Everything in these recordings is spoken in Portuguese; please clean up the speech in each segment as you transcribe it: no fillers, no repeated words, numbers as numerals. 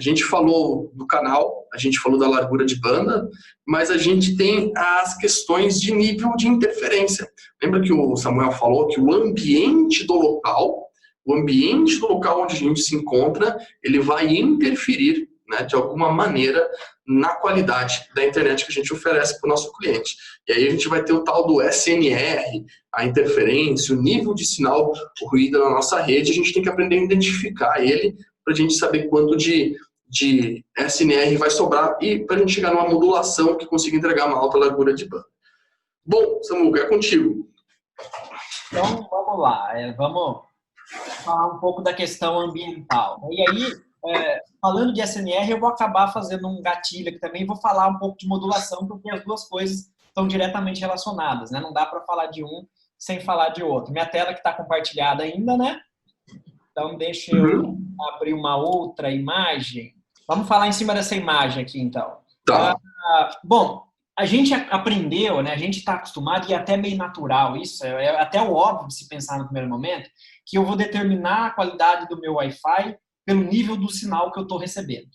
gente falou do canal, a gente falou da largura de banda, mas a gente tem as questões de nível de interferência. Lembra que o Samuel falou que o ambiente do local onde a gente se encontra, ele vai interferir, né, de alguma maneira na qualidade da internet que a gente oferece para o nosso cliente. E aí a gente vai ter o tal do SNR, a interferência, o nível de sinal, o ruído na nossa rede, a gente tem que aprender a identificar ele para a gente saber quanto de SNR vai sobrar e para a gente chegar numa modulação que consiga entregar uma alta largura de banda. Bom, Samuca, é contigo. Então, vamos lá. Vamos falar um pouco da questão ambiental. E aí, falando de SNR, eu vou acabar fazendo um gatilho aqui também, vou falar um pouco de modulação, porque as duas coisas estão diretamente relacionadas, né? Não dá para falar de um sem falar de outro. Minha tela que está compartilhada ainda, né? Então, deixa eu abrir uma outra imagem. Vamos falar em cima dessa imagem aqui, então. Tá. Bom, a gente aprendeu, né? A gente está acostumado, e é até meio natural isso, é até o óbvio de se pensar no primeiro momento, que eu vou determinar a qualidade do meu Wi-Fi pelo nível do sinal que eu estou recebendo.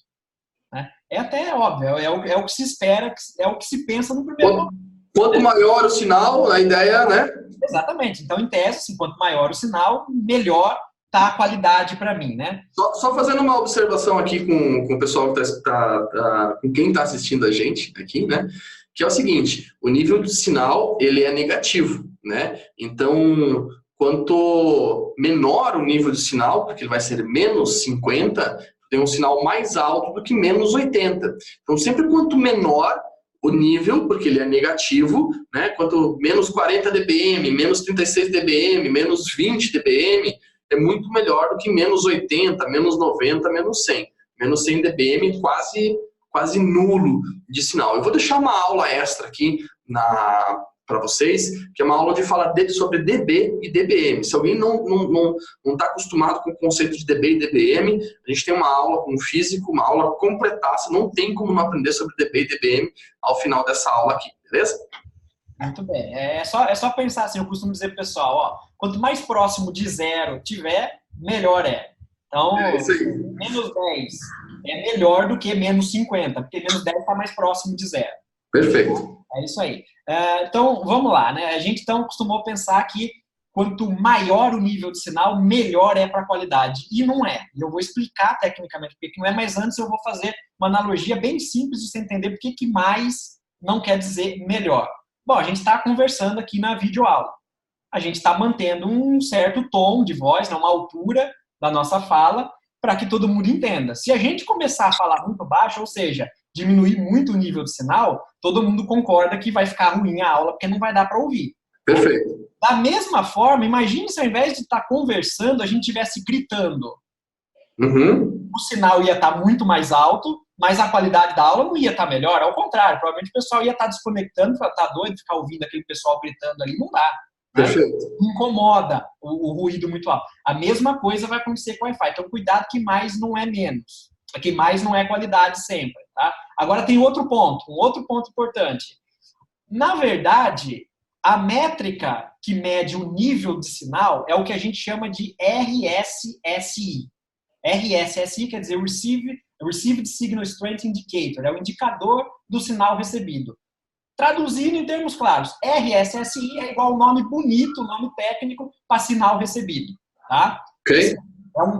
Né? É até óbvio, é o que se espera, é o que se pensa no primeiro momento. Quanto maior o sinal, a ideia, né? Exatamente. Então, em tese, assim, quanto maior o sinal, melhor tá a qualidade para mim, né? Só fazendo uma observação aqui com o pessoal que com quem está assistindo a gente aqui, né? Que é o seguinte, o nível de sinal, ele é negativo, né? Então, quanto menor o nível de sinal, porque ele vai ser menos 50, tem um sinal mais alto do que menos 80. Então, sempre quanto menor o nível, porque ele é negativo, né? Quanto menos 40 dBm, menos 36 dBm, menos 20 dBm, é muito melhor do que menos 80, menos 90, menos 100. Menos 100 dBm, quase nulo de sinal. Eu vou deixar uma aula extra aqui para vocês, que é uma aula de falar sobre dB e dBm. Se alguém não está acostumado com o conceito de dB e dBm, a gente tem uma aula com físico, uma aula completaça, não tem como não aprender sobre dB e dBm ao final dessa aula aqui, beleza? Muito bem. É só pensar assim, eu costumo dizer pro pessoal, ó, quanto mais próximo de zero tiver, melhor é. Então, menos 10 é melhor do que menos 50, porque menos 10 está mais próximo de zero. Perfeito. É isso aí. Então, vamos lá, né? A gente então costumou pensar que quanto maior o nível de sinal, melhor é para a qualidade. E não é. E eu vou explicar tecnicamente porque não é, mas antes eu vou fazer uma analogia bem simples de você entender porque que mais não quer dizer melhor. Bom, a gente está conversando aqui na videoaula. A gente está mantendo um certo tom de voz, uma altura da nossa fala, para que todo mundo entenda. Se a gente começar a falar muito baixo, ou seja, diminuir muito o nível de sinal, todo mundo concorda que vai ficar ruim a aula, porque não vai dar para ouvir. Perfeito. Da mesma forma, imagine se ao invés de estar conversando, a gente estivesse gritando. O sinal ia estar muito mais alto, mas a qualidade da aula não ia estar melhor. Ao contrário, provavelmente o pessoal ia estar desconectando, tá doido ficar ouvindo aquele pessoal gritando ali, não dá. Né? Incomoda o ruído muito alto. A mesma coisa vai acontecer com o Wi-Fi. Então, cuidado que mais não é menos. Que mais não é qualidade sempre. Tá? Agora tem outro ponto, um outro ponto importante. Na verdade, a métrica que mede o nível de sinal é o que a gente chama de RSSI. RSSI quer dizer Received Signal Strength Indicator, é o indicador do sinal recebido. Traduzindo em termos claros, RSSI é igual ao nome bonito, nome técnico para sinal recebido. Tá? Okay.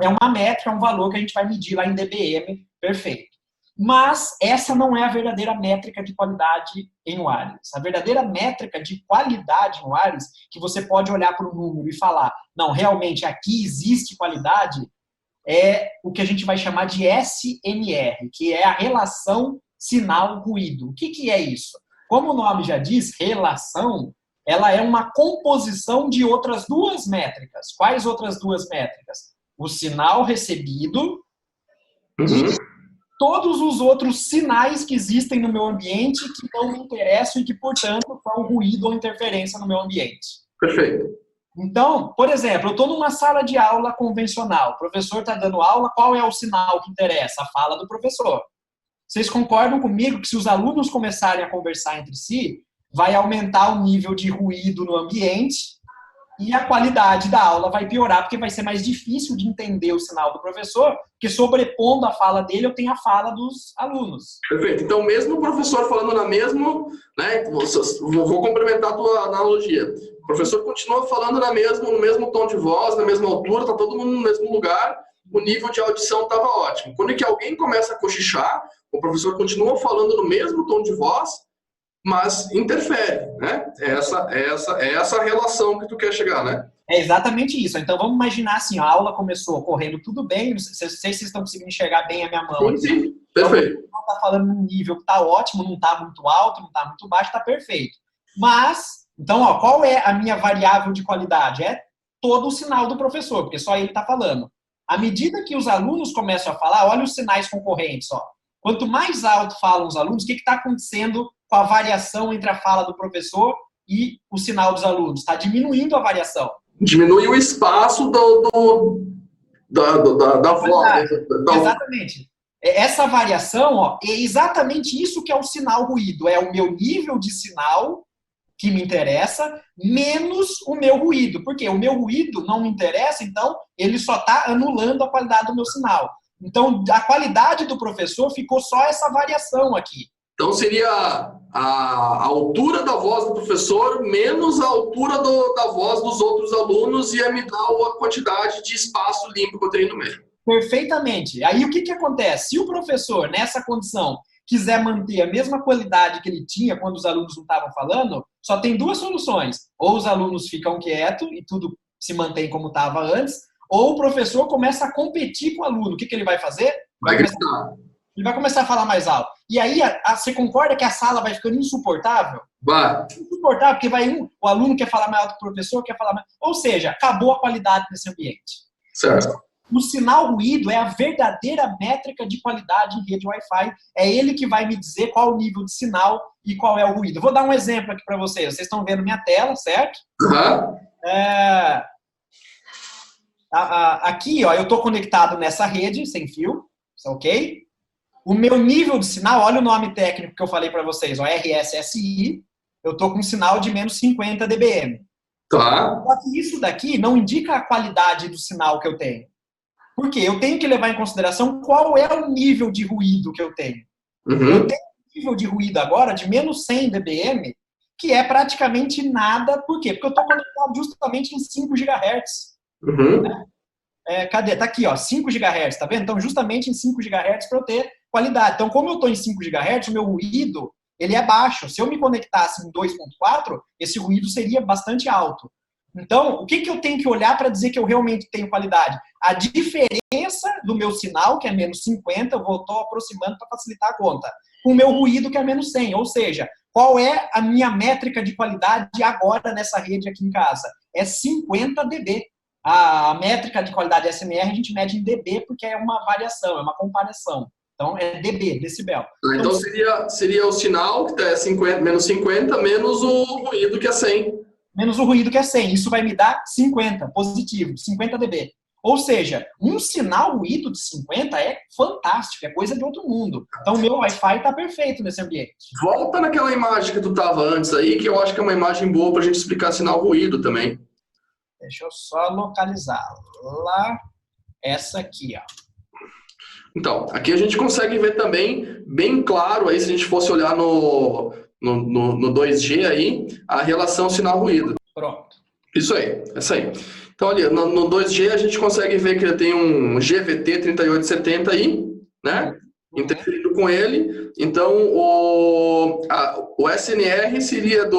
É uma métrica, é um valor que a gente vai medir lá em dBm, perfeito. Mas essa não é a verdadeira métrica de qualidade em wireless. A verdadeira métrica de qualidade em wireless, que você pode olhar para o número e falar, não, realmente aqui existe qualidade, é o que a gente vai chamar de SNR, que é a relação sinal-ruído. O que é isso? Como o nome já diz, relação, ela é uma composição de outras duas métricas. Quais outras duas métricas? O sinal recebido e todos os outros sinais que existem no meu ambiente que não me interessam e que, portanto, são ruído ou interferência no meu ambiente. Perfeito. Então, por exemplo, eu estou numa sala de aula convencional, o professor está dando aula, qual é o sinal que interessa? A fala do professor. Vocês concordam comigo que se os alunos começarem a conversar entre si, vai aumentar o nível de ruído no ambiente e a qualidade da aula vai piorar, porque vai ser mais difícil de entender o sinal do professor, porque sobrepondo a fala dele, eu tenho a fala dos alunos. Perfeito. Então, mesmo o professor falando na mesma, né, vou complementar a tua analogia. O professor continua falando no mesmo tom de voz, na mesma altura, está todo mundo no mesmo lugar, o nível de audição estava ótimo. Quando é que alguém começa a cochichar, o professor continua falando no mesmo tom de voz, mas interfere, né? Essa relação que tu quer chegar, né? É exatamente isso. Então, vamos imaginar assim, a aula começou correndo tudo bem, não sei se vocês estão conseguindo enxergar bem a minha mão. Sim, sim. Perfeito. Então, está falando num nível que está ótimo, não está muito alto, não está muito baixo, está perfeito. Mas, então, ó, qual é a minha variável de qualidade? É todo o sinal do professor, porque só ele está falando. À medida que os alunos começam a falar, olha os sinais concorrentes, ó. Quanto mais alto falam os alunos, o que está acontecendo com a variação entre a fala do professor e o sinal dos alunos? Está diminuindo a variação. Diminui o espaço da voz. Exatamente. Essa variação, ó, é exatamente isso que é o sinal ruído. É o meu nível de sinal que me interessa, menos o meu ruído. Porque o meu ruído não me interessa, então ele só está anulando a qualidade do meu sinal. Então, a qualidade do professor ficou só essa variação aqui. Então, seria a altura da voz do professor menos a altura da voz dos outros alunos ia me dar a quantidade de espaço limpo que eu tenho no meio. Perfeitamente. Aí, o que acontece? Se o professor, nessa condição, quiser manter a mesma qualidade que ele tinha quando os alunos não estavam falando, só tem duas soluções. Ou os alunos ficam quietos e tudo se mantém como estava antes, ou o professor começa a competir com o aluno. O que ele vai fazer? Vai gritar. Ele vai começar a falar mais alto. E aí, você concorda que a sala vai ficando insuportável? Vai. Insuportável, porque o aluno quer falar mais alto que o professor, quer falar mais... Ou seja, acabou a qualidade desse ambiente. Certo. O sinal ruído é a verdadeira métrica de qualidade em rede Wi-Fi. É ele que vai me dizer qual o nível de sinal e qual é o ruído. Vou dar um exemplo aqui para vocês. Vocês estão vendo minha tela, certo? Uhum. Aqui, ó, eu estou conectado nessa rede sem fio, ok? O meu nível de sinal, olha o nome técnico que eu falei para vocês, ó, RSSI, eu estou com um sinal de menos 50 dBm. Tá. Só que isso daqui não indica a qualidade do sinal que eu tenho. Por quê? Eu tenho que levar em consideração qual é o nível de ruído que eu tenho. Uhum. Eu tenho um nível de ruído agora de menos 100 dBm, que é praticamente nada. Por quê? Porque eu estou conectado justamente em 5 GHz. Uhum. Cadê? Tá aqui, ó, 5 GHz, tá vendo? Então, justamente em 5 GHz para eu ter qualidade. Então, como eu estou em 5 GHz, o meu ruído ele é baixo. Se eu me conectasse em 2.4, esse ruído seria bastante alto. Então, o que eu tenho que olhar para dizer que eu realmente tenho qualidade? A diferença do meu sinal, que é menos 50, eu estou aproximando para facilitar a conta, com o meu ruído, que é menos 100. Ou seja, qual é a minha métrica de qualidade agora nessa rede aqui em casa? É 50 dB. A métrica de qualidade SMR a gente mede em dB porque é uma variação, é uma comparação. Então, é dB, decibel. Então seria o sinal, que é 50, menos 50, menos o ruído, que é 100. Menos o ruído, que é 100. Isso vai me dar 50, positivo, 50 dB. Ou seja, um sinal ruído de 50 é fantástico, é coisa de outro mundo. Então, o meu Wi-Fi está perfeito nesse ambiente. Volta naquela imagem que tu estava antes aí, que eu acho que é uma imagem boa para a gente explicar sinal ruído também. Deixa eu só localizar. Lá, essa aqui, ó. Então, aqui a gente consegue ver também, bem claro, aí se a gente fosse olhar no 2G aí, a relação sinal-ruído. Pronto. Isso aí, essa aí. Então, ali, no 2G a gente consegue ver que ele tem um GVT 3870 aí, né? Interferindo com ele. Então, o SNR seria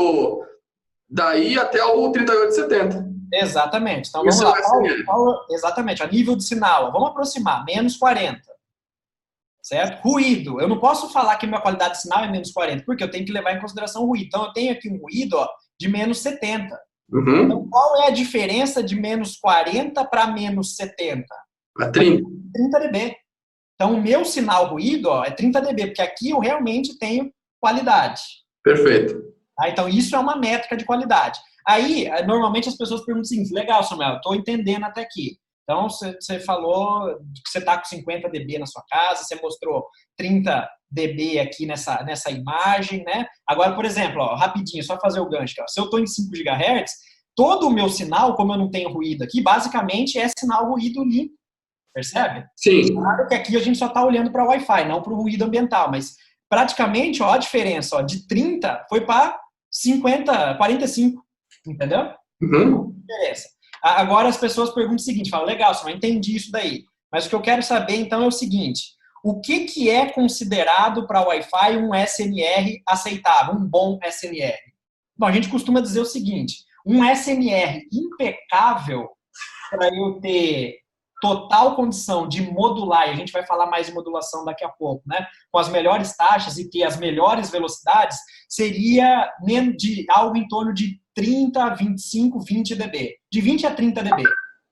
daí até o 3870. Exatamente. Então, vamos lá. Exatamente, a nível de sinal. Vamos aproximar, menos 40. Certo? Ruído. Eu não posso falar que a minha qualidade de sinal é menos 40, porque eu tenho que levar em consideração o ruído. Então, eu tenho aqui um ruído, ó, de menos 70. Uhum. Então, qual é a diferença de menos 40 para menos 70? É 30. 30 dB. Então, o meu sinal ruído, ó, é 30 dB, porque aqui eu realmente tenho qualidade. Perfeito. Tá? Então, isso é uma métrica de qualidade. Aí, normalmente as pessoas perguntam assim, legal, Samuel, estou entendendo até aqui. Então, você falou que você está com 50 dB na sua casa, você mostrou 30 dB aqui nessa imagem, né? Agora, por exemplo, ó, rapidinho, só fazer o gancho. Ó, se eu estou em 5 GHz, todo o meu sinal, como eu não tenho ruído aqui, basicamente é sinal ruído limpo. Percebe? Sim. Claro que aqui a gente só está olhando para o Wi-Fi, não para o ruído ambiental, mas praticamente, ó, a diferença, ó, de 30 foi para 50, 45, entendeu? Uhum. Diferença. Agora as pessoas perguntam o seguinte, falam, legal, eu entendi isso daí, mas o que eu quero saber então é o seguinte, o que é considerado para o Wi-Fi um SNR aceitável, um bom SNR? Bom, a gente costuma dizer o seguinte, um SNR impecável para eu ter total condição de modular, e a gente vai falar mais de modulação daqui a pouco, né? Com as melhores taxas e ter as melhores velocidades, seria de algo em torno de 30, 25, 20 dB. De 20 a 30 dB.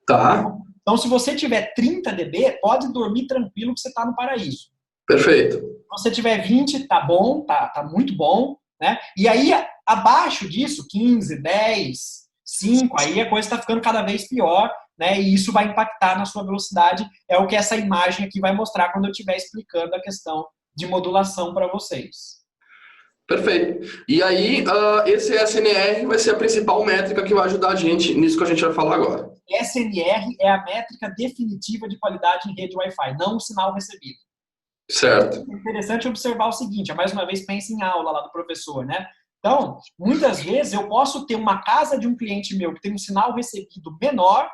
Tá. Então, se você tiver 30 dB, pode dormir tranquilo que você está no paraíso. Perfeito. Se você tiver 20, tá bom, tá muito bom, né? E aí, abaixo disso, 15, 10, 5, aí a coisa está ficando cada vez pior, né? E isso vai impactar na sua velocidade, é o que essa imagem aqui vai mostrar quando eu estiver explicando a questão de modulação para vocês. Perfeito. E aí, esse SNR vai ser a principal métrica que vai ajudar a gente nisso que a gente vai falar agora. SNR é a métrica definitiva de qualidade em rede Wi-Fi, não o sinal recebido. Certo. É interessante observar o seguinte, mais uma vez pense em aula lá do professor, né? Então, muitas vezes eu posso ter uma casa de um cliente meu que tem um sinal recebido menor,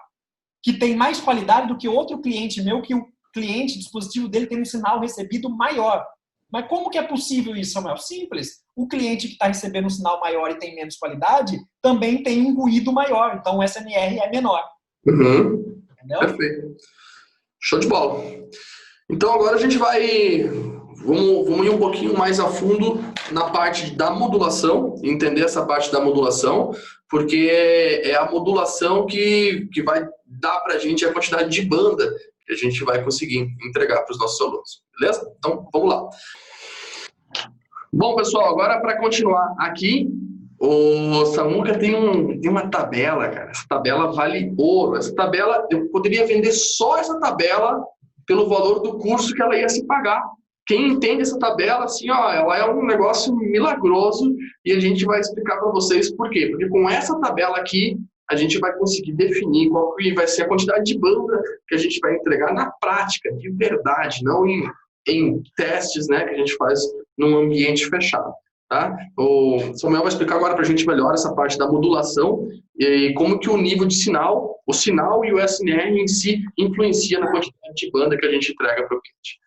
que tem mais qualidade do que outro cliente meu, que o cliente, o dispositivo dele tem um sinal recebido maior. Mas como que é possível isso, Samuel? Simples. O cliente que está recebendo um sinal maior e tem menos qualidade, também tem um ruído maior. Então, o SNR é menor. Uhum. Entendeu? Perfeito. Show de bola. Então, agora a gente vai... Vamos ir um pouquinho mais a fundo na parte da modulação, entender essa parte da modulação, porque é a modulação que vai dar para a gente a quantidade de banda que a gente vai conseguir entregar para os nossos alunos. Beleza? Então, vamos lá. Bom, pessoal, agora para continuar aqui, o Samuca tem uma tabela, cara. Essa tabela vale ouro. Essa tabela, eu poderia vender só essa tabela pelo valor do curso que ela ia se pagar. Quem entende essa tabela, assim, ó, ela é um negócio milagroso e a gente vai explicar para vocês por quê. Porque com essa tabela aqui, a gente vai conseguir definir qual que vai ser a quantidade de banda que a gente vai entregar na prática, de verdade, não em testes, né, que a gente faz num ambiente fechado. Tá? O Samuel vai explicar agora para a gente melhor essa parte da modulação e como que o nível de sinal, o sinal e o SNR em si influencia na quantidade de banda que a gente entrega para o cliente.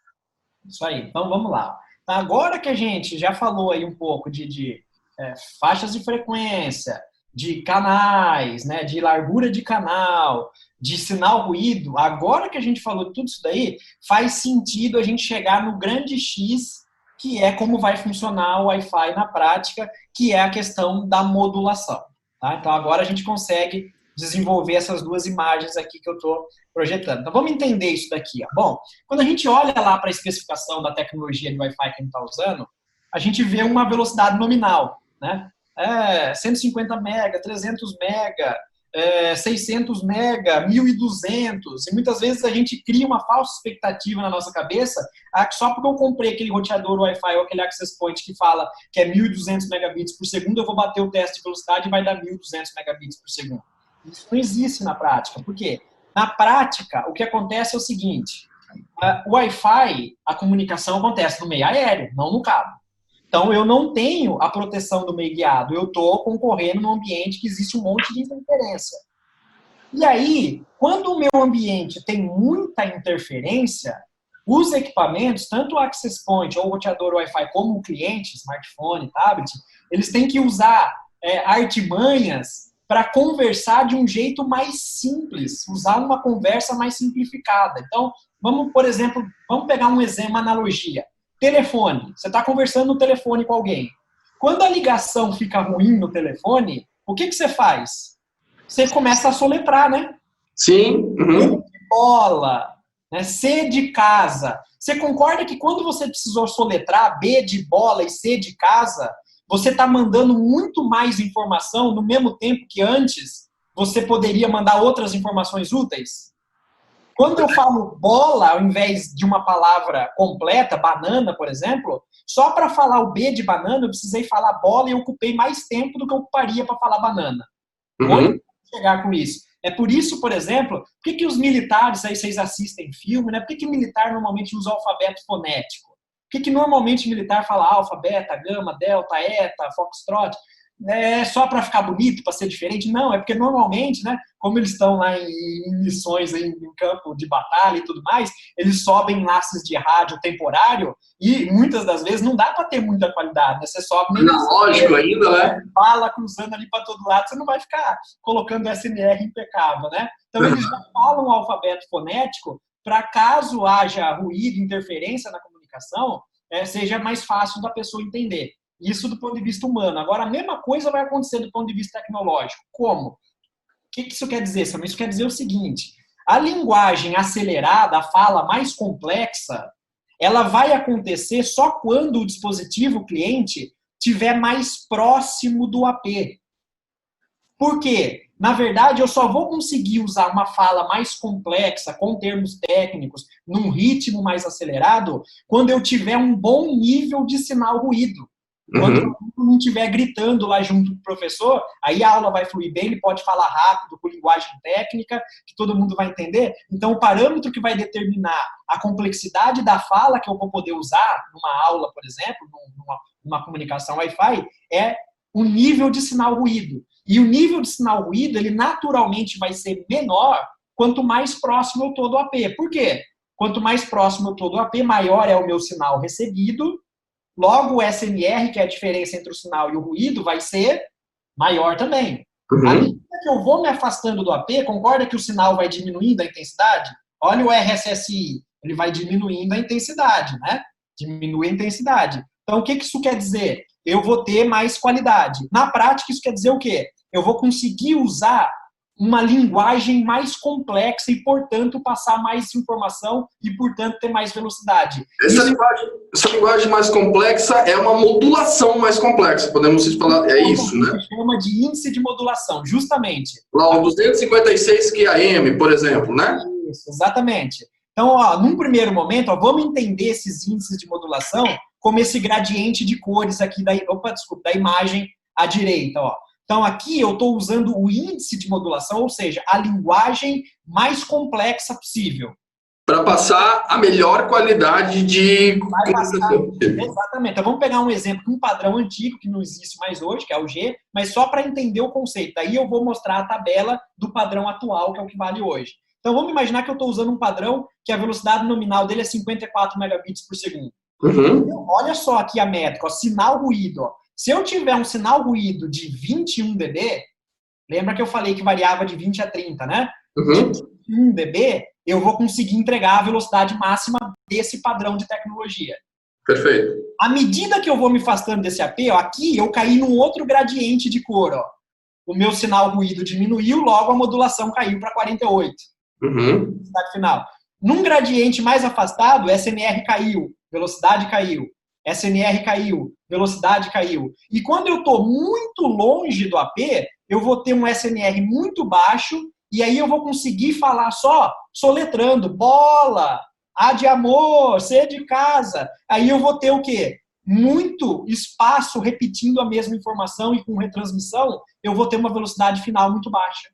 Isso aí, então vamos lá. Agora que a gente já falou aí um pouco de faixas de frequência, de canais, né, de largura de canal, de sinal ruído, agora que a gente falou de tudo isso daí, faz sentido a gente chegar no grande X, que é como vai funcionar o Wi-Fi na prática, que é a questão da modulação. Tá? Então agora a gente consegue desenvolver essas duas imagens aqui que eu estou projetando. Então vamos entender isso daqui. Ó. Bom, quando a gente olha lá para a especificação da tecnologia de Wi-Fi que a gente está usando, a gente vê uma velocidade nominal, né? 150 mega, 300 mega, 600 mega, 1200, e muitas vezes a gente cria uma falsa expectativa na nossa cabeça, que só porque eu comprei aquele roteador Wi-Fi ou aquele access point que fala que é 1200 megabits por segundo, eu vou bater o teste de velocidade e vai dar 1200 megabits por segundo. Isso não existe na prática. Por quê? Na prática, o que acontece é o seguinte, o Wi-Fi, a comunicação acontece no meio aéreo, não no cabo. Então, eu não tenho a proteção do meio guiado. Eu estou concorrendo num ambiente que existe um monte de interferência. E aí, quando o meu ambiente tem muita interferência, os equipamentos, tanto o access point ou o roteador Wi-Fi como o cliente, smartphone, tablet, eles têm que usar artimanhas para conversar de um jeito mais simples, usar uma conversa mais simplificada. Então, vamos, por exemplo, vamos pegar um exemplo, uma analogia. Telefone. Você está conversando no telefone com alguém. Quando a ligação fica ruim no telefone, o que você faz? Você começa a soletrar, né? Sim. Uhum. B de bola, né? C de casa. Você concorda que quando você precisou soletrar B de bola e C de casa, você está mandando muito mais informação no mesmo tempo que antes você poderia mandar outras informações úteis? Quando eu falo bola, ao invés de uma palavra completa, banana, por exemplo, só para falar o B de banana, eu precisei falar bola e eu ocupei mais tempo do que eu ocuparia para falar banana. Uhum. chegar com isso? É por isso, por exemplo, por que os militares, aí vocês assistem filme, né? Por que militar normalmente usa o alfabeto fonético? Por que normalmente militar fala alfa, beta, gama, delta, eta, foxtrot? É só para ficar bonito, para ser diferente? Não, é porque normalmente, né, como eles estão lá em missões, em campo de batalha e tudo mais, eles sobem laços de rádio temporário e muitas das vezes não dá para ter muita qualidade, né? Você sobe nem lógico ainda, né? Fala cruzando ali para todo lado, você não vai ficar colocando SNR impecável, né? Então eles já falam o alfabeto fonético para caso haja ruído, interferência na comunicação, seja mais fácil da pessoa entender. Isso do ponto de vista humano. Agora, a mesma coisa vai acontecer do ponto de vista tecnológico. Como? O que isso quer dizer, Samuel? Isso quer dizer o seguinte: a linguagem acelerada, a fala mais complexa, ela vai acontecer só quando o dispositivo cliente estiver mais próximo do AP. Por quê? Na verdade, eu só vou conseguir usar uma fala mais complexa, com termos técnicos, num ritmo mais acelerado, quando eu tiver um bom nível de sinal ruído. Quando eu não estiver gritando lá junto com o professor, aí a aula vai fluir bem, ele pode falar rápido, com linguagem técnica, que todo mundo vai entender. Então, o parâmetro que vai determinar a complexidade da fala que eu vou poder usar numa aula, por exemplo, numa comunicação Wi-Fi, é o nível de sinal ruído. E o nível de sinal ruído, ele naturalmente vai ser menor quanto mais próximo eu estou do AP. Por quê? Quanto mais próximo eu estou do AP, maior é o meu sinal recebido. Logo, o SNR, que é a diferença entre o sinal e o ruído, vai ser maior também. À medida que eu vou me afastando do AP, concorda que o sinal vai diminuindo a intensidade? Olha o RSSI, ele vai diminuindo a intensidade, né? Diminui a intensidade. Então, o que isso quer dizer? Eu vou ter mais qualidade. Na prática, isso quer dizer o quê? Eu vou conseguir usar uma linguagem mais complexa e, portanto, passar mais informação e, portanto, ter mais velocidade. Essa linguagem mais complexa é uma modulação mais complexa, podemos falar, é isso, né? Se chama de índice de modulação, justamente. Lá o 256 QAM, por exemplo, né? Isso, exatamente. Então, ó, num primeiro momento, ó, vamos entender esses índices de modulação como esse gradiente de cores aqui da imagem à direita, ó. Então, aqui eu estou usando o índice de modulação, ou seja, a linguagem mais complexa possível. Para passar a melhor qualidade de comunicação. Exatamente. Então, vamos pegar um exemplo de um padrão antigo, que não existe mais hoje, que é o G, mas só para entender o conceito. Aí eu vou mostrar a tabela do padrão atual, que é o que vale hoje. Então, vamos imaginar que eu estou usando um padrão que a velocidade nominal dele é 54 megabits por segundo. Então, olha só aqui a métrica, ó, sinal ruído, ó. Se eu tiver um sinal ruído de 21 dB, lembra que eu falei que variava de 20 a 30, né? De 21 dB, eu vou conseguir entregar a velocidade máxima desse padrão de tecnologia. Perfeito. À medida que eu vou me afastando desse AP, ó, aqui eu caí num outro gradiente de cor. Ó. O meu sinal ruído diminuiu, logo a modulação caiu para 48. Velocidade final. Num gradiente mais afastado, SNR caiu, velocidade caiu. SNR caiu, velocidade caiu. E quando eu estou muito longe do AP, eu vou ter um SNR muito baixo e aí eu vou conseguir falar só soletrando. Bola, A de amor, C de casa. Aí eu vou ter o quê? Muito espaço repetindo a mesma informação e com retransmissão, eu vou ter uma velocidade final muito baixa.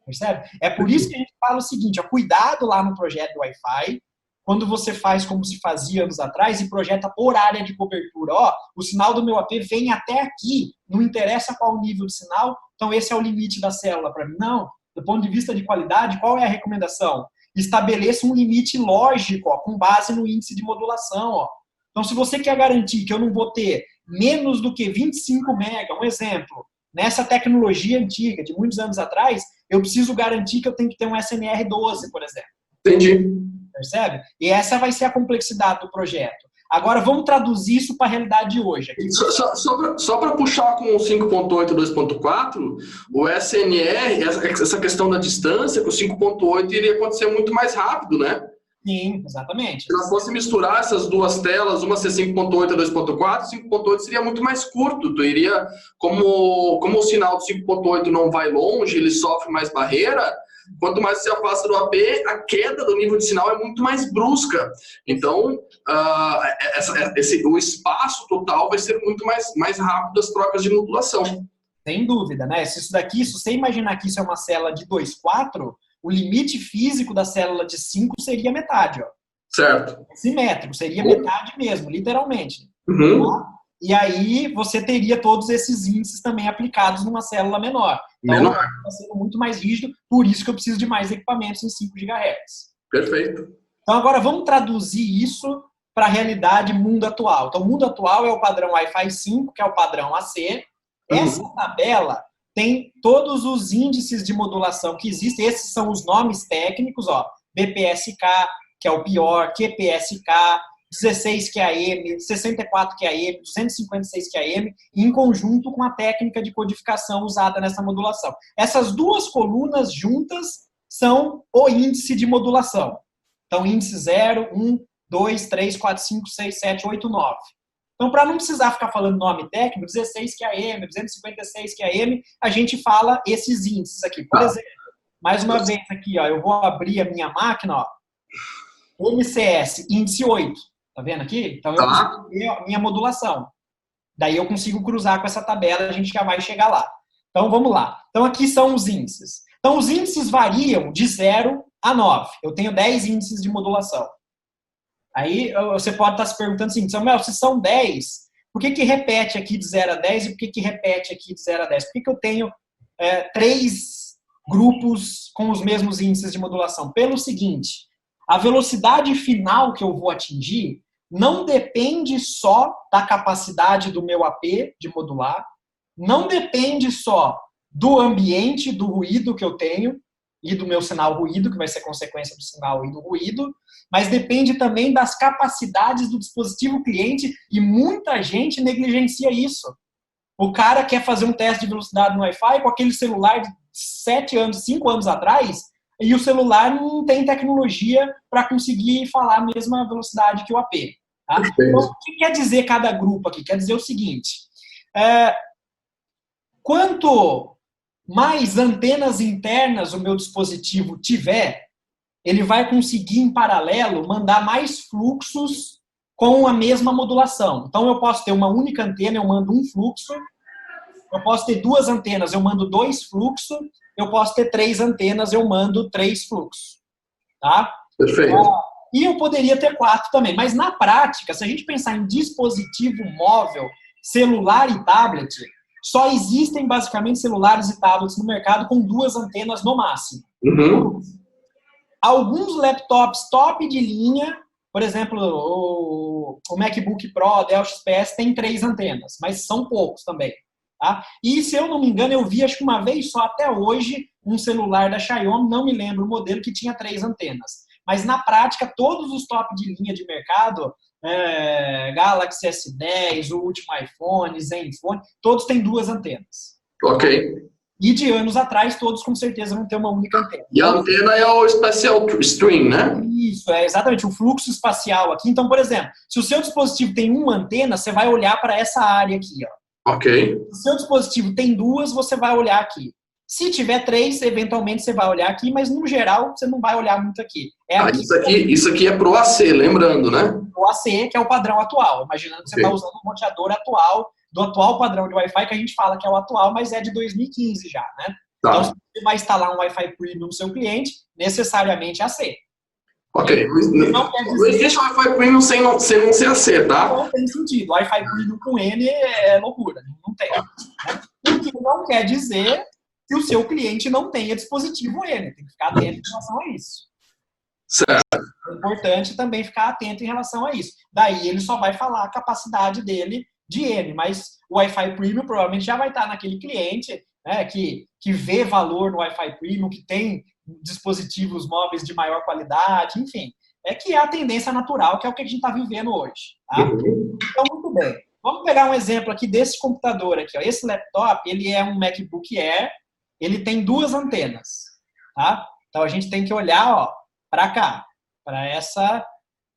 Percebe? É por isso que a gente fala o seguinte, ó, cuidado lá no projeto do Wi-Fi, quando você faz como se fazia anos atrás e projeta por área de cobertura. Ó, o sinal do meu AP vem até aqui, não interessa qual nível de sinal, então esse é o limite da célula para mim. Não, do ponto de vista de qualidade, qual é a recomendação? Estabeleça um limite lógico, ó, com base no índice de modulação. Ó. Então, se você quer garantir que eu não vou ter menos do que 25 mega, um exemplo, nessa tecnologia antiga, de muitos anos atrás, eu preciso garantir que eu tenho que ter um SNR 12, por exemplo. Entendi. Percebe? E essa vai ser a complexidade do projeto. Agora, vamos traduzir isso para a realidade de hoje. Aqui. Só para puxar com o 5.8 e 2.4, o SNR, essa questão da distância, com o 5.8 iria acontecer muito mais rápido, né? Sim, exatamente. Se nós fosse misturar essas duas telas, uma ser 5.8 e 2.4, 5.8 seria muito mais curto. Tu iria, como o sinal do 5.8 não vai longe, ele sofre mais barreira, quanto mais se afasta do AP, a queda do nível de sinal é muito mais brusca. Então, o espaço total vai ser muito mais rápido as trocas de modulação. Sem dúvida, né? Se você imaginar que isso é uma célula de 2,4, o limite físico da célula de 5 seria metade, ó. Certo. Simétrico, seria metade mesmo, literalmente. Uhum. Tá? E aí você teria todos esses índices também aplicados numa célula menor. Então, está sendo muito mais rígido, por isso que eu preciso de mais equipamentos em 5 GHz. Perfeito. Então, agora vamos traduzir isso para a realidade mundo atual. Então, o mundo atual é o padrão Wi-Fi 5, que é o padrão AC. Essa tabela tem todos os índices de modulação que existem. Esses são os nomes técnicos, ó. BPSK, que é o pior, QPSK, 16 QAM, 64 QAM, 256 QAM, em conjunto com a técnica de codificação usada nessa modulação. Essas duas colunas juntas são o índice de modulação. Então, índice 0, 1, 2, 3, 4, 5, 6, 7, 8, 9. Então, para não precisar ficar falando nome técnico, 16 QAM, 256 QAM, a gente fala esses índices aqui. Por exemplo, mais uma vez aqui, ó, eu vou abrir a minha máquina, ó, MCS, índice 8. Tá vendo aqui? Então, eu consigo ver a minha modulação. Daí eu consigo cruzar com essa tabela, a gente já vai chegar lá. Então, vamos lá. Então, aqui são os índices. Então, os índices variam de 0 a 9. Eu tenho 10 índices de modulação. Aí, você pode estar se perguntando assim, Samuel, se são 10, por que repete aqui de 0 a 10 e por que repete aqui de 0 a 10? Por que eu tenho 3 grupos com os mesmos índices de modulação? Pelo seguinte, a velocidade final que eu vou atingir não depende só da capacidade do meu AP de modular, não depende só do ambiente, do ruído que eu tenho e do meu sinal ruído, que vai ser consequência do sinal e do ruído, mas depende também das capacidades do dispositivo cliente e muita gente negligencia isso. O cara quer fazer um teste de velocidade no Wi-Fi com aquele celular de 7 anos, 5 anos atrás, e o celular não tem tecnologia para conseguir falar a mesma velocidade que o AP. Tá? Então, o que quer dizer cada grupo aqui? Quer dizer o seguinte, quanto mais antenas internas o meu dispositivo tiver, ele vai conseguir, em paralelo, mandar mais fluxos com a mesma modulação. Então, eu posso ter uma única antena, eu mando um fluxo. Eu posso ter 2 antenas, eu mando 2 fluxos. Eu posso ter 3 antenas, eu mando 3 fluxos. Tá? Perfeito. E eu poderia ter 4 também. Mas, na prática, se a gente pensar em dispositivo móvel, celular e tablet, só existem, basicamente, celulares e tablets no mercado com 2 antenas no máximo. Uhum. Alguns laptops top de linha, por exemplo, o MacBook Pro, Dell XPS, tem 3 antenas, mas são poucos também. Tá? E, se eu não me engano, eu vi, acho que uma vez só, até hoje, um celular da Xiaomi, não me lembro o modelo, que tinha 3 antenas. Mas, na prática, todos os top de linha de mercado, Galaxy S10, o último iPhone, Zenfone, todos têm 2 antenas. Ok. E de anos atrás, todos com certeza vão ter uma única antena. E a antena é o Spatial Stream, né? Isso, é exatamente o fluxo espacial aqui. Então, por exemplo, se o seu dispositivo tem uma antena, você vai olhar para essa área aqui, ó. Ok. Se o seu dispositivo tem 2, você vai olhar aqui. Se tiver 3, eventualmente você vai olhar aqui, mas no geral você não vai olhar muito aqui. Isso aqui é pro AC, lembrando, né? O AC, que é o padrão atual. Imaginando que você está usando um roteador atual, do atual padrão de Wi-Fi, que a gente fala que é o atual, mas é de 2015 já, né? Tá. Então, se você vai instalar um Wi-Fi Premium no seu cliente, necessariamente AC. Ok. Não quer dizer... Não existe Wi-Fi Premium sem não ser AC, tá? Não tem sentido. Wi-Fi Premium com N é loucura. Não tem. Né? O que não quer dizer que o seu cliente não tenha dispositivo N. Tem que ficar atento em relação a isso. Certo. É importante também ficar atento em relação a isso. Daí ele só vai falar a capacidade dele de N, mas o Wi-Fi Premium provavelmente já vai estar naquele cliente, né, que vê valor no Wi-Fi Premium, que tem dispositivos móveis de maior qualidade, enfim. Que é a tendência natural, que é o que a gente está vivendo hoje. Tá? Então, muito bem. Vamos pegar um exemplo aqui desse computador aqui. Ó. Esse laptop, ele é um MacBook Air, ele tem 2 antenas. Tá? Então, a gente tem que olhar para cá, para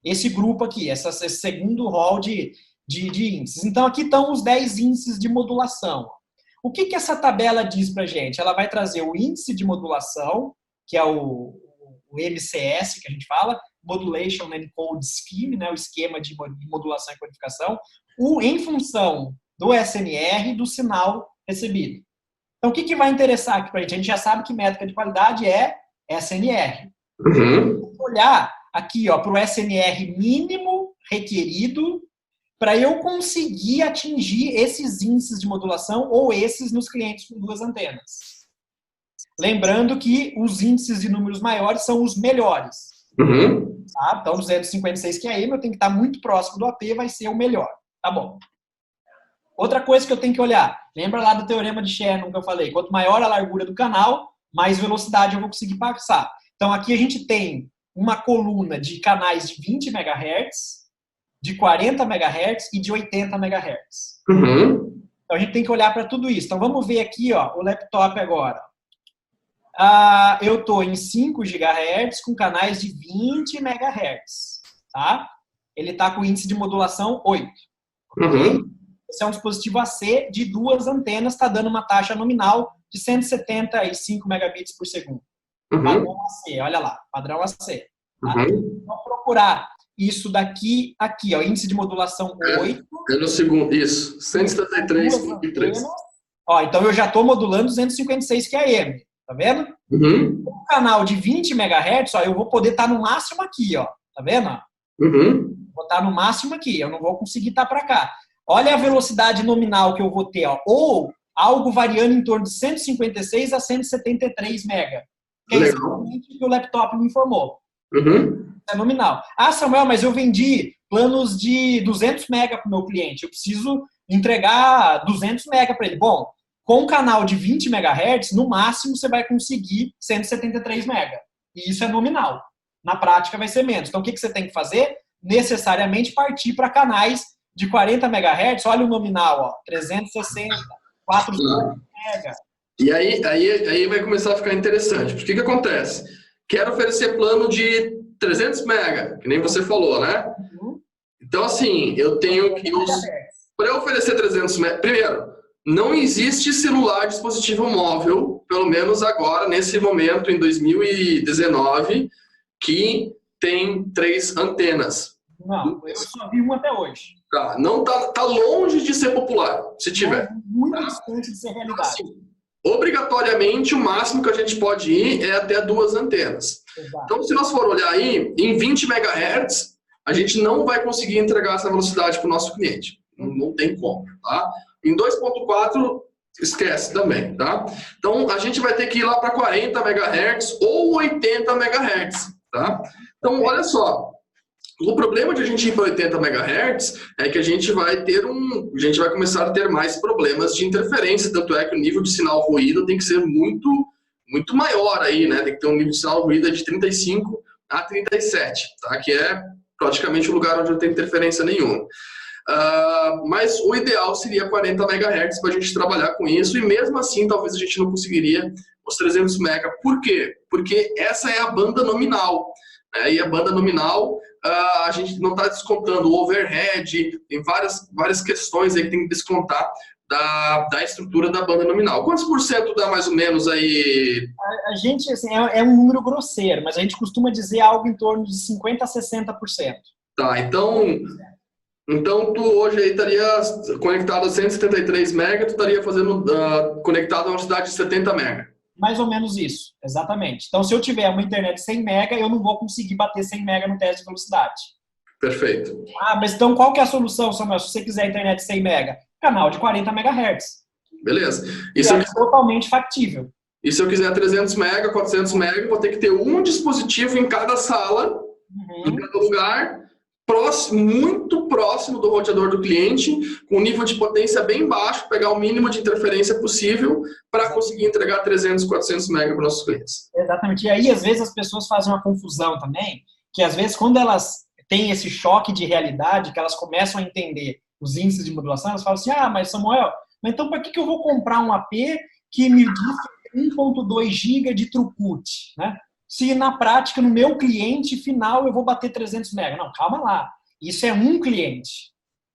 esse grupo aqui, esse segundo rol de índices. Então, aqui estão os 10 índices de modulação. O que essa tabela diz para a gente? Ela vai trazer o índice de modulação, que é o MCS, que a gente fala, Modulation and Code Scheme, né, o esquema de modulação e codificação, em função do SNR do sinal recebido. Então, o que vai interessar aqui para a gente? A gente já sabe que métrica de qualidade é SNR. Uhum. Vou olhar aqui para o SNR mínimo requerido para eu conseguir atingir esses índices de modulação ou esses nos clientes com 2 antenas. Lembrando que os índices de números maiores são os melhores. Uhum. Tá? Então, 256 QAM, eu tenho que estar muito próximo do AP, vai ser o melhor. Tá bom. Outra coisa que eu tenho que olhar, lembra lá do teorema de Shannon que eu falei? Quanto maior a largura do canal, mais velocidade eu vou conseguir passar. Então, aqui a gente tem uma coluna de canais de 20 MHz, de 40 MHz e de 80 MHz. Uhum. Então, a gente tem que olhar para tudo isso. Então, vamos ver aqui o laptop agora. Eu estou em 5 GHz com canais de 20 MHz. Tá? Ele está com índice de modulação 8. Okay? Uhum. Esse é um dispositivo AC de 2 antenas, está dando uma taxa nominal de 175 megabits por segundo. Uhum. Padrão AC, olha lá, padrão AC. Tá? Uhum. Vamos procurar isso daqui, aqui, índice de modulação 8. É no segundo, isso, 173,3. Então eu já estou modulando 256 QAM, tá vendo? Uhum. Um canal de 20 MHz, eu vou poder estar no máximo aqui, tá vendo? Uhum. Vou estar no máximo aqui, eu não vou conseguir estar para cá. Olha a velocidade nominal que eu vou ter, ou algo variando em torno de 156 a 173 MB. Que é exatamente o que o laptop me informou. Uhum. É nominal. Samuel, mas eu vendi planos de 200 MB para o meu cliente. Eu preciso entregar 200 MB para ele. Bom, com um canal de 20 MHz, no máximo você vai conseguir 173 MB. E isso é nominal. Na prática vai ser menos. Então o que você tem que fazer? Necessariamente partir para canais de 40 MHz. Olha o nominal, 360, 400 MB. E aí vai começar a ficar interessante. Porque o que acontece? Quero oferecer plano de 300 MB, que nem você falou, né? Uhum. Então, assim, eu tenho que... Para eu oferecer 300 MB... Primeiro, não existe celular dispositivo móvel, pelo menos agora, nesse momento, em 2019, que tem 3 antenas. Não, eu só vi um até hoje. Não tá longe de ser popular, se tiver. Muito distante de ser realidade. Assim, obrigatoriamente, o máximo que a gente pode ir é até 2 antenas. Exato. Então, se nós for olhar aí, em 20 MHz, a gente não vai conseguir entregar essa velocidade para o nosso cliente. Não tem como, tá? Em 2.4, esquece também, tá? Então, a gente vai ter que ir lá para 40 MHz ou 80 MHz, tá? Então, olha só. O problema de a gente ir para 80 MHz é que a gente vai começar a ter mais problemas de interferência, tanto é que o nível de sinal ruído tem que ser muito, muito maior aí, né? Tem que ter um nível de sinal ruído de 35 a 37, tá? Que é praticamente o lugar onde não tem interferência nenhuma. Mas o ideal seria 40 MHz para a gente trabalhar com isso, e mesmo assim talvez a gente não conseguiria os 300 MB. Por quê? Porque essa é a banda nominal. E a banda nominal, a gente não está descontando o overhead, tem várias questões aí que tem que descontar da estrutura da banda nominal. Quantos por cento dá mais ou menos aí? A gente, assim, é um número grosseiro, mas a gente costuma dizer algo em torno de 50% a 60%. Tá, então tu hoje aí estaria conectado a 173 MB, tu estaria fazendo conectado a uma velocidade de 70 MB. Mais ou menos isso, exatamente. Então, se eu tiver uma internet de 100 MB, eu não vou conseguir bater 100 MB no teste de velocidade. Perfeito. Mas então qual que é a solução, Samuel? Se você quiser internet de 100 MB, canal de 40 MHz. Beleza. Isso é totalmente factível. E se eu quiser 300 MB, 400 MB, vou ter que ter um dispositivo em cada sala, em cada lugar, muito próximo do roteador do cliente, com um nível de potência bem baixo, pegar o mínimo de interferência possível para conseguir entregar 300, 400 MB para os nossos clientes. Exatamente. E aí, às vezes, as pessoas fazem uma confusão também, que às vezes, quando elas têm esse choque de realidade, que elas começam a entender os índices de modulação, elas falam assim, mas Samuel, mas então para que eu vou comprar um AP que me diz 1.2 GB de throughput, né? Se na prática, no meu cliente final, eu vou bater 300 MB. Não, calma lá. Isso é um cliente.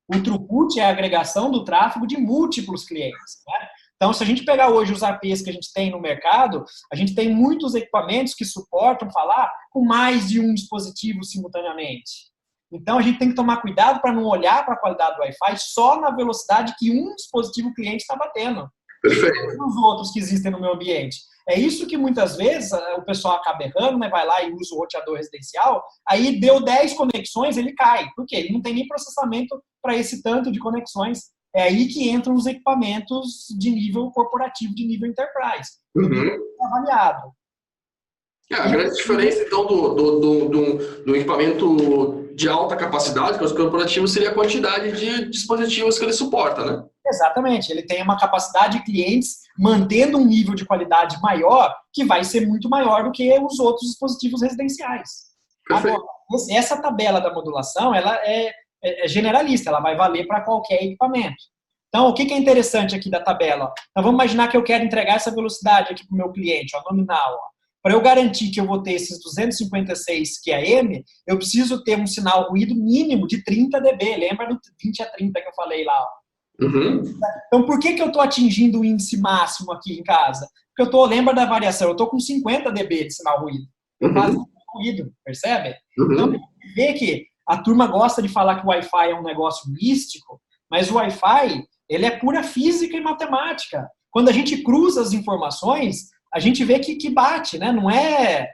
O throughput é a agregação do tráfego de múltiplos clientes. Né? Então, se a gente pegar hoje os APs que a gente tem no mercado, a gente tem muitos equipamentos que suportam falar com mais de um dispositivo simultaneamente. Então, a gente tem que tomar cuidado para não olhar para a qualidade do Wi-Fi só na velocidade que um dispositivo cliente está batendo. Perfeito. Os outros que existem no meu ambiente. É isso que muitas vezes o pessoal acaba errando, né? Vai lá e usa o roteador residencial, aí deu 10 conexões, ele cai. Por quê? Ele não tem nem processamento para esse tanto de conexões. É aí que entram os equipamentos de nível corporativo, de nível enterprise, do nível avaliado. A grande diferença, então, do equipamento de alta capacidade, que é os corporativos, seria a quantidade de dispositivos que ele suporta, né? Exatamente. Ele tem uma capacidade de clientes mantendo um nível de qualidade maior, que vai ser muito maior do que os outros dispositivos residenciais. Perfeito. Agora, essa tabela da modulação, ela é generalista, ela vai valer para qualquer equipamento. Então, o que é interessante aqui da tabela? Então, vamos imaginar que eu quero entregar essa velocidade aqui para o meu cliente, nominal. Para eu garantir que eu vou ter esses 256 QAM, eu preciso ter um sinal ruído mínimo de 30 dB. Lembra do 20 a 30 que eu falei lá? Uhum. Então, por que eu estou atingindo o índice máximo aqui em casa? Porque lembra da variação, eu estou com 50 dB de sinal ruído. Eu quase não tenho ruído, percebe? Então, a gente vê que a turma gosta de falar que o Wi-Fi é um negócio místico, mas o Wi-Fi, ele é pura física e matemática. Quando a gente cruza as informações, a gente vê que bate, né? Não é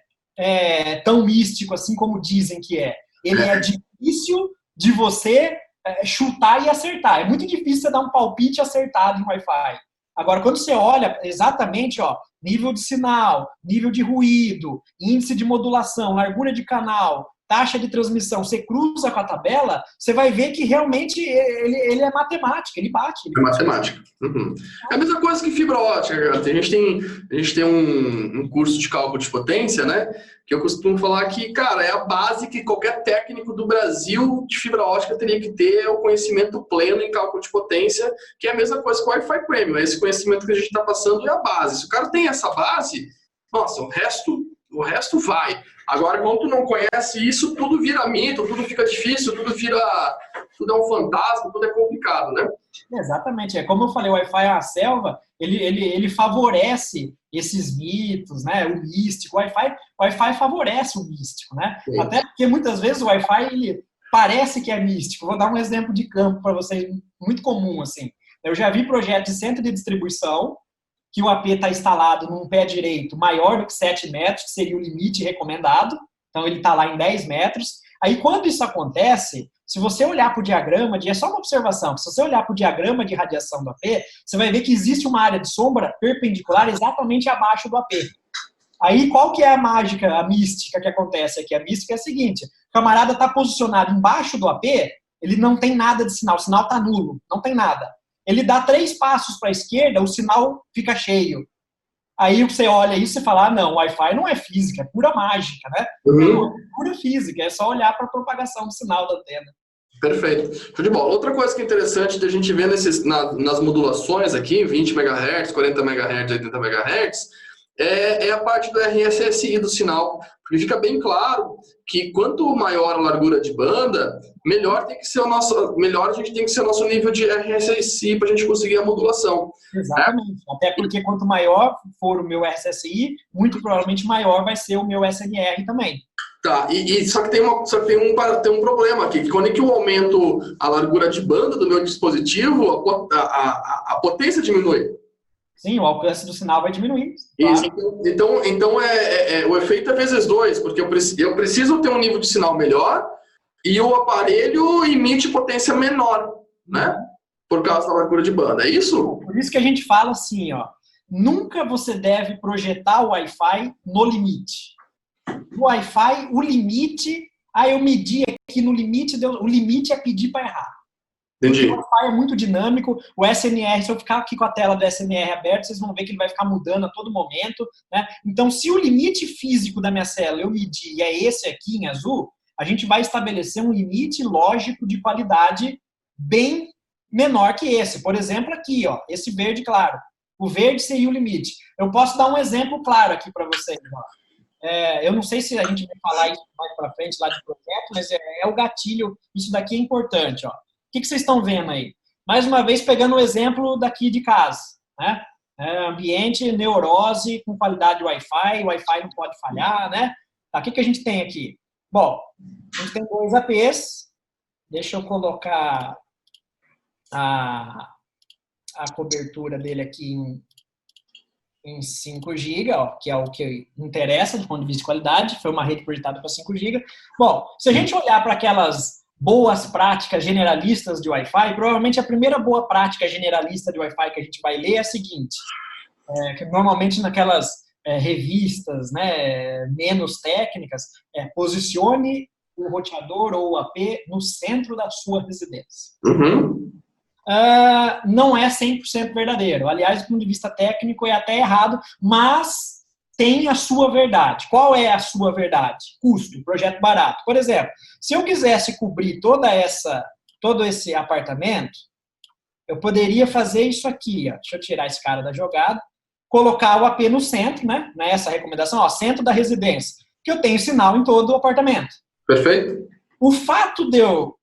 tão místico assim como dizem que é. Ele é difícil de você chutar e acertar. É muito difícil você dar um palpite acertado em Wi-Fi. Agora, quando você olha exatamente, nível de sinal, nível de ruído, índice de modulação, largura de canal, taxa de transmissão, você cruza com a tabela, você vai ver que realmente ele é matemática, ele bate. É matemática. Uhum. É a mesma coisa que fibra ótica, cara. A gente tem um curso de cálculo de potência, né? Que eu costumo falar que, cara, é a base que qualquer técnico do Brasil de fibra ótica teria que ter o conhecimento pleno em cálculo de potência, que é a mesma coisa que o Wi-Fi Premium. Esse conhecimento que a gente está passando é a base. Se o cara tem essa base, nossa, o resto vai. Agora, quando tu não conhece isso, tudo vira mito, tudo fica difícil, tudo é um fantasma, tudo é complicado, né? Exatamente. É como eu falei, o Wi-Fi é uma selva, ele favorece esses mitos, né? O místico. O Wi-Fi favorece o místico, né? Sim. Até porque muitas vezes o Wi-Fi ele parece que é místico. Vou dar um exemplo de campo para vocês, muito comum, assim. Eu já vi projetos de centro de distribuição que o AP está instalado num pé direito maior do que 7 metros, que seria o limite recomendado. Então, ele está lá em 10 metros. Aí, quando isso acontece, se você olhar para o diagrama, é só uma observação, se você olhar para o diagrama de radiação do AP, você vai ver que existe uma área de sombra perpendicular exatamente abaixo do AP. Aí, qual que é a mágica, a mística que acontece aqui? A mística é a seguinte, o camarada está posicionado embaixo do AP, ele não tem nada de sinal, o sinal está nulo, não tem nada. Ele dá 3 passos para a esquerda, o sinal fica cheio. Aí você olha isso e fala, não, o Wi-Fi não é física, é pura mágica, né? Não, é pura física, é só olhar para a propagação do sinal da antena. Perfeito. Show de bola. Outra coisa que é interessante de a gente ver nas modulações aqui, 20 MHz, 40 MHz, 80 MHz, é a parte do RSSI do sinal. Porque fica bem claro que quanto maior a largura de banda, melhor a gente tem que ser o nosso nível de RSSI para a gente conseguir a modulação. Exatamente. Até porque quanto maior for o meu RSSI, muito provavelmente maior vai ser o meu SNR também. Tá, só que tem um problema aqui, que quando é que eu aumento a largura de banda do meu dispositivo, a potência diminui. Sim, o alcance do sinal vai diminuir. Claro. Então o efeito é vezes 2, porque eu preciso ter um nível de sinal melhor e o aparelho emite potência menor, né? Por causa da largura de banda, é isso? Por isso que a gente fala assim, nunca você deve projetar o Wi-Fi no limite. O Wi-Fi, o limite, eu medi aqui no limite, o limite é pedir para errar. Entendi. O Wi-Fi é muito dinâmico, o SNR, se eu ficar aqui com a tela do SNR aberta, vocês vão ver que ele vai ficar mudando a todo momento, né? Então, se o limite físico da minha célula eu medir e é esse aqui em azul, a gente vai estabelecer um limite lógico de qualidade bem menor que esse. Por exemplo, aqui, esse verde claro. O verde seria o limite. Eu posso dar um exemplo claro aqui para vocês, eu não sei se a gente vai falar isso mais para frente lá de projeto, mas é o gatilho, isso daqui é importante. O que vocês estão vendo aí? Mais uma vez, pegando o exemplo daqui de casa, né? Ambiente, neurose, com qualidade Wi-Fi, Wi-Fi não pode falhar, né? Tá, o que a gente tem aqui? Bom, a gente tem 2 APs, deixa eu colocar a cobertura dele aqui em 5 GB, ó, que é o que interessa do ponto de vista de qualidade, foi uma rede projetada para 5 GB. Bom, se a gente olhar para aquelas boas práticas generalistas de Wi-Fi, provavelmente a primeira boa prática generalista de Wi-Fi que a gente vai ler é a seguinte, que normalmente naquelas revistas, né, menos técnicas, posicione o roteador ou o AP no centro da sua residência. Uhum. Não é 100% verdadeiro. Aliás, do ponto de vista técnico é até errado, mas tem a sua verdade. Qual é a sua verdade? Custo, projeto barato. Por exemplo, se eu quisesse cobrir todo esse apartamento, eu poderia fazer isso aqui. Ó. Deixa eu tirar esse cara da jogada. Colocar o AP no centro, né? Nessa recomendação, ó, centro da residência, que eu tenho sinal em todo o apartamento. Perfeito. O fato de eu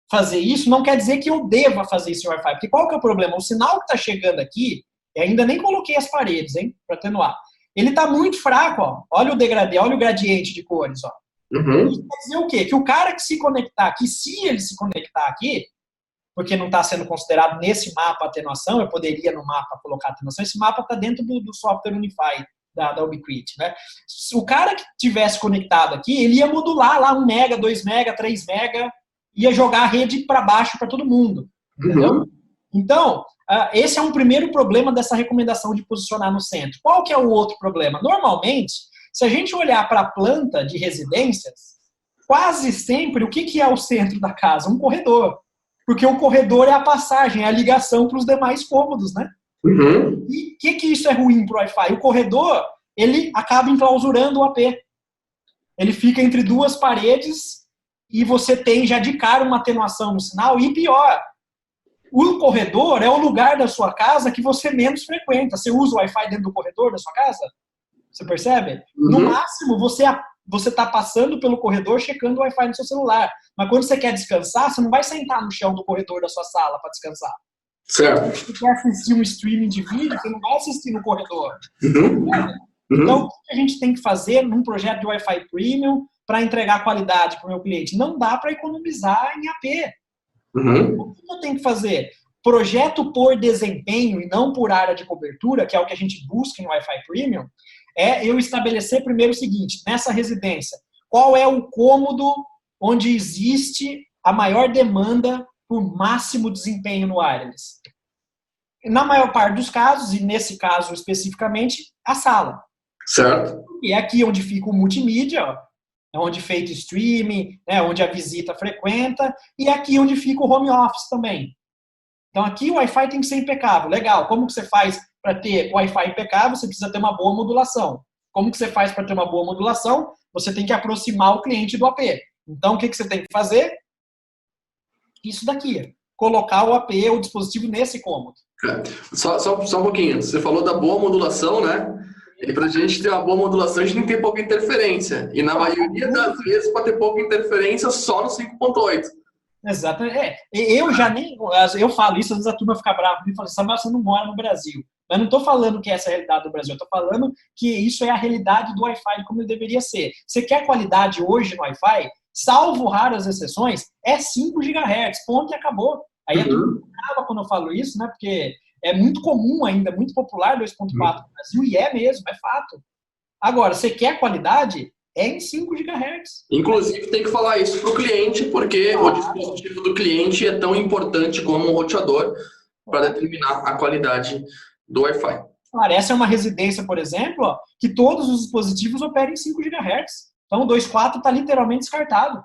fazer isso não quer dizer que eu deva fazer isso em Wi-Fi, porque qual que é o problema? O sinal que está chegando aqui, eu ainda nem coloquei as paredes, hein, para atenuar. Ele está muito fraco, ó. Olha o degradê, olha o gradiente de cores, ó. Uhum. Isso quer dizer o quê? Que o cara que se conectar aqui, se ele se conectar aqui, porque não está sendo considerado nesse mapa atenuação, eu poderia no mapa colocar atenuação, esse mapa está dentro do software Unify da Ubiquiti, né? Se o cara que tivesse conectado aqui, ele ia modular lá 1 mega, 2 mega, 3 mega, ia jogar a rede para baixo para todo mundo, entendeu? Uhum. Então, esse é um primeiro problema dessa recomendação de posicionar no centro. Qual que é o outro problema? Normalmente, se a gente olhar para a planta de residências, quase sempre, o que é o centro da casa? Um corredor. Porque o corredor é a passagem, é a ligação para os demais cômodos, né? Uhum. E o que isso é ruim para o Wi-Fi? O corredor, ele acaba enclausurando o AP. Ele fica entre duas paredes e você tem já de cara uma atenuação no sinal. E pior, o corredor é o lugar da sua casa que você menos frequenta. Você usa o Wi-Fi dentro do corredor da sua casa? Você percebe? Uhum. No máximo, você está passando pelo corredor checando o Wi-Fi no seu celular. Mas quando você quer descansar, você não vai sentar no chão do corredor da sua sala para descansar. Certo. Se você quer assistir um streaming de vídeo, você não vai assistir no corredor. Uhum. Então, o que a gente tem que fazer num projeto de Wi-Fi Premium para entregar qualidade para o meu cliente? Não dá para economizar em AP. Uhum. O que eu tenho que fazer? Projeto por desempenho e não por área de cobertura, que é o que a gente busca em Wi-Fi Premium, é eu estabelecer primeiro o seguinte, nessa residência, qual é o cômodo onde existe a maior demanda por máximo desempenho no wireless? Na maior parte dos casos, e nesse caso especificamente, a sala. Certo. E é aqui onde fica o multimídia, ó, é onde é feito streaming, né, onde a visita frequenta, e é aqui onde fica o home office também. Então aqui o Wi-Fi tem que ser impecável. Legal, como que você faz para ter Wi-Fi impecável? Você precisa ter uma boa modulação. Como que você faz para ter uma boa modulação? Você tem que aproximar o cliente do AP. Então o que você tem que fazer? Isso daqui, colocar o AP, o dispositivo nesse cômodo. Só um pouquinho, você falou da boa modulação, né? E para a gente ter uma boa modulação, a gente tem que ter pouca interferência. E na maioria das vezes, para ter pouca interferência, só no 5.8. Exato. Eu falo isso, às vezes a turma fica brava e fala, Samuel, você não mora no Brasil. Mas não estou falando que essa é a realidade do Brasil, eu estou falando que isso é a realidade do Wi-Fi, como ele deveria ser. Você quer qualidade hoje no Wi-Fi, salvo raras exceções, é 5 GHz, ponto e acabou. Aí a turma acaba quando eu falo isso, né? Porque é muito comum ainda, muito popular 2.4 no Brasil, e é mesmo, é fato. Agora, você quer qualidade? É em 5 GHz. Inclusive, tem que falar isso para o cliente, porque o dispositivo do cliente é tão importante como o roteador para determinar a qualidade do Wi-Fi. Claro, essa é uma residência, por exemplo, ó, que todos os dispositivos operam em 5 GHz. Então, o 2.4 está literalmente descartado.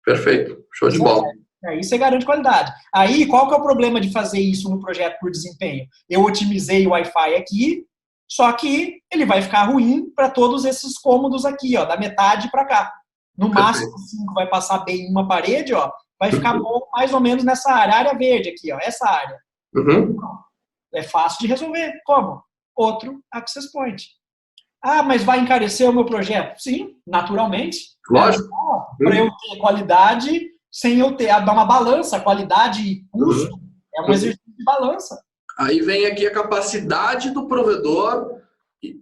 Perfeito. Show de bola. Aí você garante qualidade. Aí, qual que é o problema de fazer isso no projeto por desempenho? Eu otimizei o Wi-Fi aqui, só que ele vai ficar ruim para todos esses cômodos aqui, ó, da metade para cá. No máximo, 5 vai passar bem em uma parede, ó, vai ficar bom mais ou menos nessa área verde aqui, ó, essa área. É fácil de resolver. Como? Outro access point. Ah, mas vai encarecer o meu projeto? Sim, naturalmente. Lógico. Para eu ter qualidade, sem eu ter, dar uma balança, qualidade e custo, é um exercício de balança. Aí vem aqui a capacidade do provedor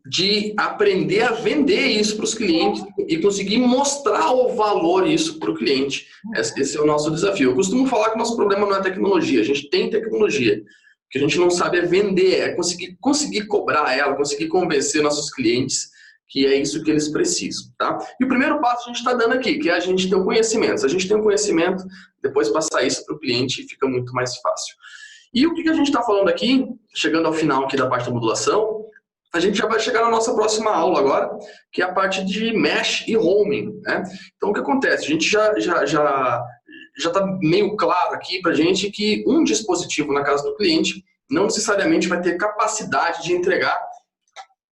de aprender a vender isso para os clientes e conseguir mostrar o valor isso para o cliente. Esse é o nosso desafio. Eu costumo falar que o nosso problema não é tecnologia, a gente tem tecnologia, que a gente não sabe é vender, é conseguir cobrar ela, conseguir convencer nossos clientes que é isso que eles precisam, tá? E o primeiro passo a gente está dando aqui, que é a gente ter o conhecimento. Se a gente tem o conhecimento, depois passar isso para o cliente fica muito mais fácil. E o que a gente está falando aqui, chegando ao final aqui da parte da modulação, a gente já vai chegar na nossa próxima aula agora, que é a parte de mesh e roaming, né? Então, o que acontece? A gente já está meio claro aqui para a gente que um dispositivo na casa do cliente não necessariamente vai ter capacidade de entregar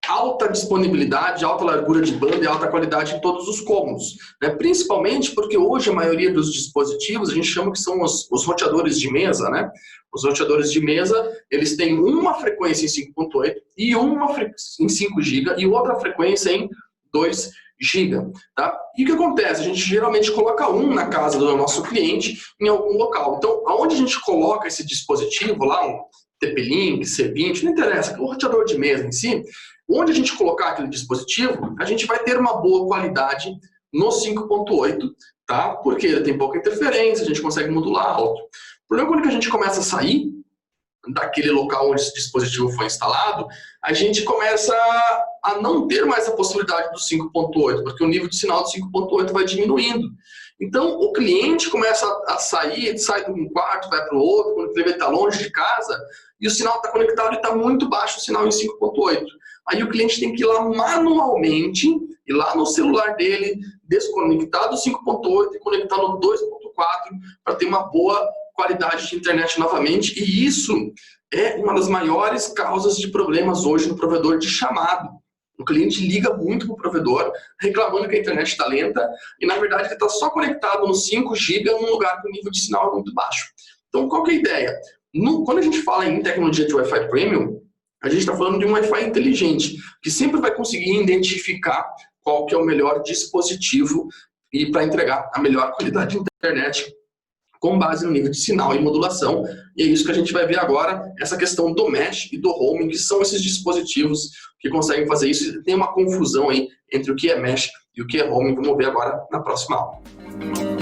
alta disponibilidade, alta largura de banda e alta qualidade em todos os cômodos, né? Principalmente porque hoje a maioria dos dispositivos a gente chama que são os roteadores de mesa, né? Os roteadores de mesa, eles têm uma frequência em 5.8 e uma em 5 GB e outra frequência em 2 GB, tá? E o que acontece? A gente geralmente coloca um na casa do nosso cliente em algum local. Então, aonde a gente coloca esse dispositivo lá, um TP-Link, C20, não interessa, o roteador de mesa em si, onde a gente colocar aquele dispositivo, a gente vai ter uma boa qualidade no 5.8, tá? Porque ele tem pouca interferência, a gente consegue modular alto. O problema é quando a gente começa a sair daquele local onde esse dispositivo foi instalado, a gente começa a não ter mais a possibilidade do 5.8, porque o nível de sinal do 5.8 vai diminuindo. Então, o cliente começa a sair, ele sai de um quarto, vai para o outro, quando ele está longe de casa, e o sinal está conectado e está muito baixo o sinal em 5.8. Aí o cliente tem que ir lá manualmente, ir lá no celular dele, desconectar do 5.8 e conectar no 2.4 para ter uma boa qualidade de internet novamente. E isso é uma das maiores causas de problemas hoje no provedor de chamado. O cliente liga muito para o provedor, reclamando que a internet está lenta, e na verdade ele está só conectado no 5 GB num lugar que o nível de sinal é muito baixo. Então, qual que é a ideia? Quando a gente fala em tecnologia de Wi-Fi Premium, a gente está falando de um Wi-Fi inteligente, que sempre vai conseguir identificar qual que é o melhor dispositivo e para entregar a melhor qualidade de internet com base no nível de sinal e modulação. E é isso que a gente vai ver agora, essa questão do mesh e do roaming, que são esses dispositivos que conseguem fazer isso. E tem uma confusão aí entre o que é mesh e o que é roaming. Vamos ver agora na próxima aula.